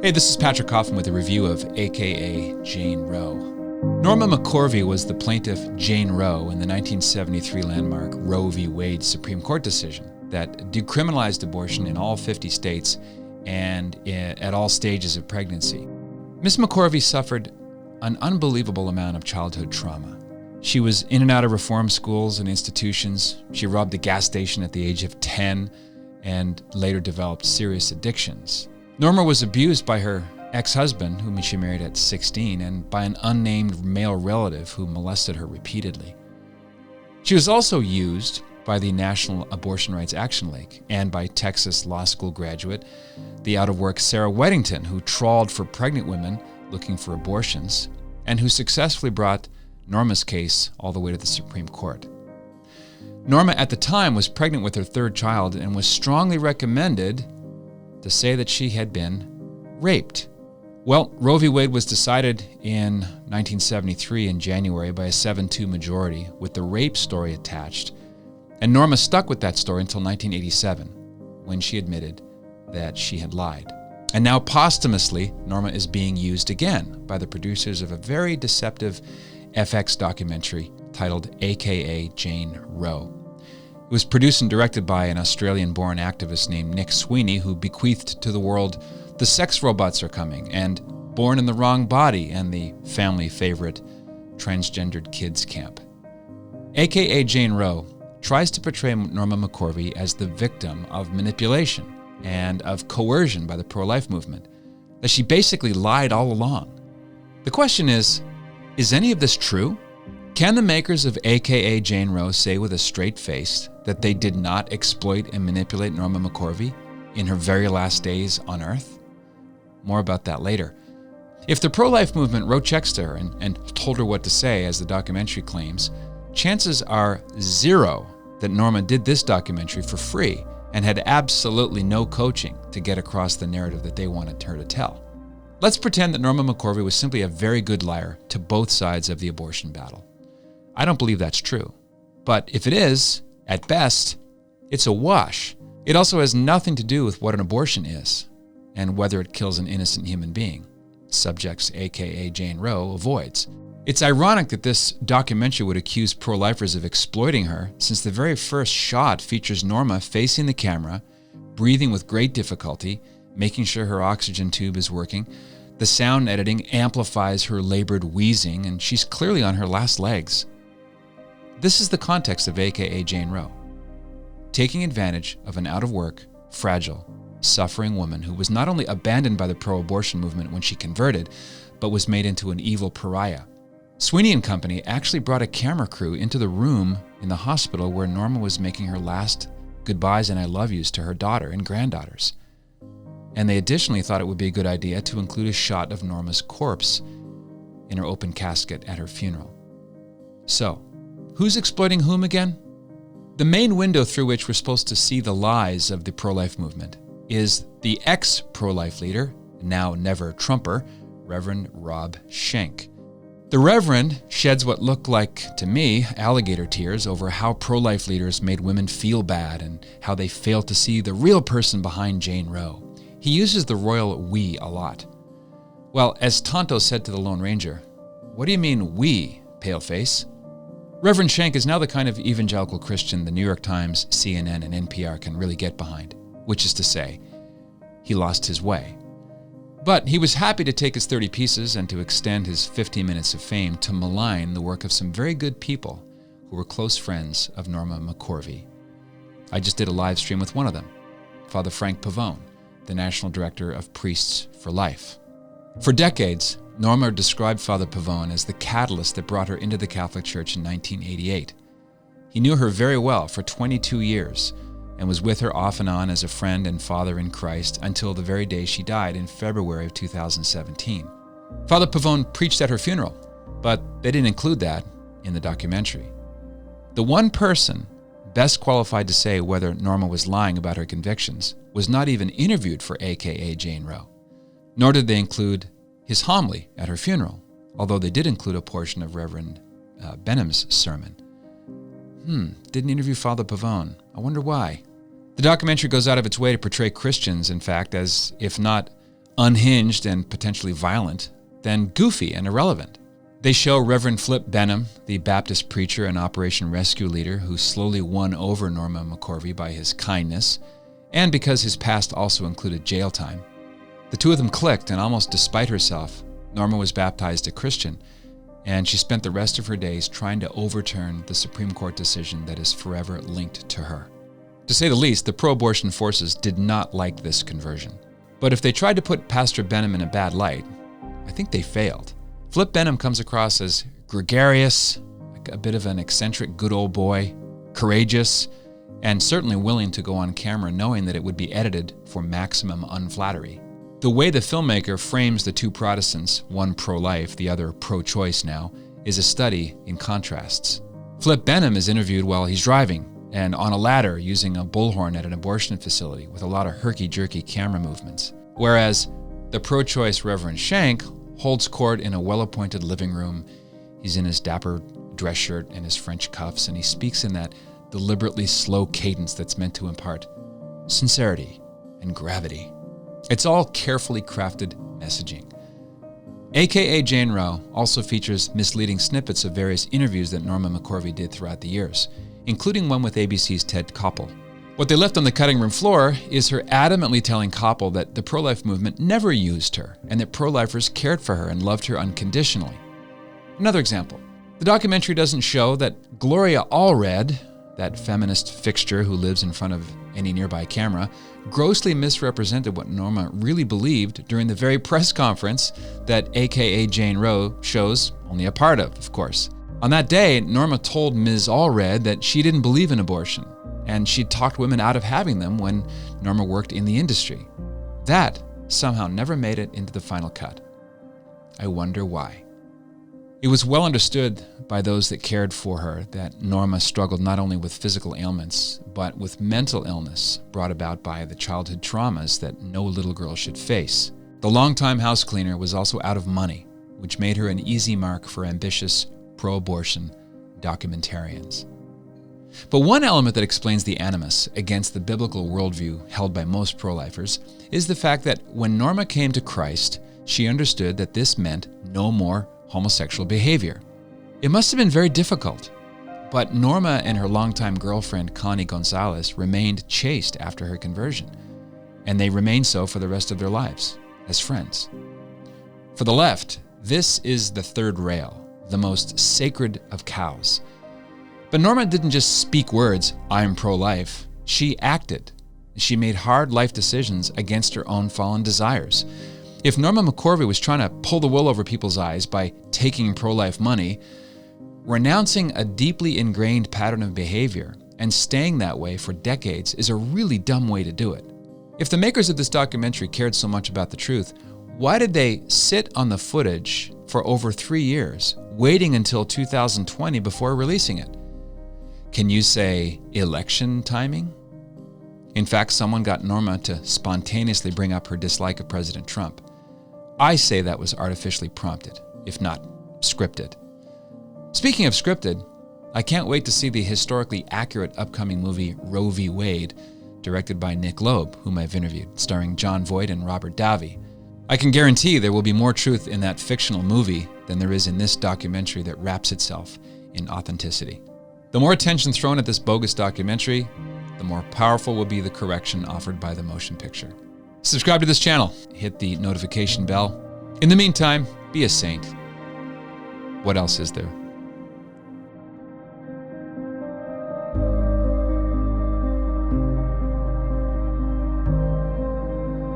Hey, this is Patrick Coffin with a review of A.K.A. Jane Roe. Norma McCorvey was the plaintiff Jane Roe in the 1973 landmark Roe v. Wade Supreme Court decision that decriminalized abortion in all 50 states and at all stages of pregnancy. Ms. McCorvey suffered an unbelievable amount of childhood trauma. She was in and out of reform schools and institutions. She robbed a gas station at the age of 10 and later developed serious addictions. Norma was abused by her ex-husband, whom she married at 16, and by an unnamed male relative who molested her repeatedly. She was also used by the National Abortion Rights Action League and by Texas law school graduate, the out-of-work Sarah Weddington, who trawled for pregnant women looking for abortions and who successfully brought Norma's case all the way to the Supreme Court. Norma at the time was pregnant with her third child and was strongly recommended to say that she had been raped. Well, Roe v. Wade was decided in 1973 in January by a 7-2 majority with the rape story attached, and Norma stuck with that story until 1987 when she admitted that she had lied. And now posthumously, Norma is being used again by the producers of a very deceptive FX documentary titled A.K.A. Jane Roe. It was produced and directed by an Australian-born activist named Nick Sweeney, who bequeathed to the world The Sex Robots Are Coming and Born in the Wrong Body and the family favorite Transgendered Kids Camp. A.K.A. Jane Roe tries to portray Norma McCorvey as the victim of manipulation and of coercion by the pro-life movement, that she basically lied all along. The question is any of this true? Can the makers of A.K.A. Jane Roe say with a straight face that they did not exploit and manipulate Norma McCorvey in her very last days on Earth? More about that later. If the pro-life movement wrote checks to her and told her what to say, as the documentary claims, chances are zero that Norma did this documentary for free and had absolutely no coaching to get across the narrative that they wanted her to tell. Let's pretend that Norma McCorvey was simply a very good liar to both sides of the abortion battle. I don't believe that's true. But if it is, at best, it's a wash. It also has nothing to do with what an abortion is and whether it kills an innocent human being. Subjects A.K.A. Jane Roe avoids. It's ironic that this documentary would accuse pro-lifers of exploiting her, since the very first shot features Norma facing the camera, breathing with great difficulty, making sure her oxygen tube is working. The sound editing amplifies her labored wheezing, and she's clearly on her last legs. This is the context of A.K.A. Jane Roe, taking advantage of an out-of-work, fragile, suffering woman who was not only abandoned by the pro-abortion movement when she converted, but was made into an evil pariah. Sweeney and Company actually brought a camera crew into the room in the hospital where Norma was making her last goodbyes and I love yous to her daughter and granddaughters. And they additionally thought it would be a good idea to include a shot of Norma's corpse in her open casket at her funeral. So, who's exploiting whom again? The main window through which we're supposed to see the lies of the pro-life movement is the ex-pro-life leader, now never Trumper, Reverend Rob Schenck. The Reverend sheds what look like, to me, alligator tears over how pro-life leaders made women feel bad and how they failed to see the real person behind Jane Roe. He uses the royal we a lot. Well, as Tonto said to the Lone Ranger, "What do you mean we, paleface?" Reverend Schenck is now the kind of evangelical Christian the New York Times, CNN, and NPR can really get behind, which is to say, he lost his way. But he was happy to take his 30 pieces and to extend his 15 minutes of fame to malign the work of some very good people who were close friends of Norma McCorvey. I just did a live stream with one of them, Father Frank Pavone, the National Director of Priests for Life. For decades, Norma described Father Pavone as the catalyst that brought her into the Catholic Church in 1988. He knew her very well for 22 years and was with her off and on as a friend and father in Christ until the very day she died in February of 2017. Father Pavone preached at her funeral, but they didn't include that in the documentary. The one person best qualified to say whether Norma was lying about her convictions was not even interviewed for A.K.A. Jane Roe, nor did they include his homily at her funeral, although they did include a portion of Reverend Benham's sermon. Didn't interview Father Pavone. I wonder why. The documentary goes out of its way to portray Christians, in fact, as if not unhinged and potentially violent than goofy and irrelevant. They show Reverend Flip Benham, the Baptist preacher and Operation Rescue leader who slowly won over Norma McCorvey by his kindness, and because his past also included jail time. The two of them clicked, and almost despite herself, Norma was baptized a Christian, and she spent the rest of her days trying to overturn the Supreme Court decision that is forever linked to her. To say the least, the pro-abortion forces did not like this conversion. But if they tried to put Pastor Benham in a bad light, I think they failed. Flip Benham comes across as gregarious, like a bit of an eccentric good old boy, courageous, and certainly willing to go on camera knowing that it would be edited for maximum unflattery. The way the filmmaker frames the two Protestants, one pro-life, the other pro-choice now, is a study in contrasts. Flip Benham is interviewed while he's driving and on a ladder using a bullhorn at an abortion facility with a lot of herky-jerky camera movements. Whereas the pro-choice Reverend Shank holds court in a well-appointed living room. He's in his dapper dress shirt and his French cuffs, and he speaks in that deliberately slow cadence that's meant to impart sincerity and gravity. It's all carefully crafted messaging. A.K.A. Jane Roe also features misleading snippets of various interviews that Norma McCorvey did throughout the years, including one with ABC's Ted Koppel. What they left on the cutting room floor is her adamantly telling Koppel that the pro-life movement never used her and that pro-lifers cared for her and loved her unconditionally. Another example. The documentary doesn't show that Gloria Allred, that feminist fixture who lives in front of any nearby camera, grossly misrepresented what Norma really believed during the very press conference that A.K.A. Jane Roe shows only a part of course. On that day, Norma told Ms. Allred that she didn't believe in abortion, and she talked women out of having them when Norma worked in the industry. That somehow never made it into the final cut. I wonder why. It was well understood by those that cared for her that Norma struggled not only with physical ailments, but with mental illness brought about by the childhood traumas that no little girl should face. The longtime house cleaner was also out of money, which made her an easy mark for ambitious pro-abortion documentarians. But one element that explains the animus against the biblical worldview held by most pro-lifers is the fact that when Norma came to Christ, she understood that this meant no more homosexual behavior. It must have been very difficult, but Norma and her longtime girlfriend Connie Gonzalez remained chaste after her conversion, and they remained so for the rest of their lives, as friends. For the left, this is the third rail, the most sacred of cows. But Norma didn't just speak words, "I'm pro-life." She acted. She made hard life decisions against her own fallen desires. If Norma McCorvey was trying to pull the wool over people's eyes by taking pro-life money, renouncing a deeply ingrained pattern of behavior and staying that way for decades is a really dumb way to do it. If the makers of this documentary cared so much about the truth, why did they sit on the footage for over 3 years, waiting until 2020 before releasing it? Can you say election timing? In fact, someone got Norma to spontaneously bring up her dislike of President Trump. I say that was artificially prompted, if not scripted. Speaking of scripted, I can't wait to see the historically accurate upcoming movie Roe v. Wade, directed by Nick Loeb, whom I've interviewed, starring Jon Voight and Robert Davi. I can guarantee there will be more truth in that fictional movie than there is in this documentary that wraps itself in authenticity. The more attention thrown at this bogus documentary, the more powerful will be the correction offered by the motion picture. Subscribe to this channel, hit the notification bell. In the meantime, be a saint. What else is there?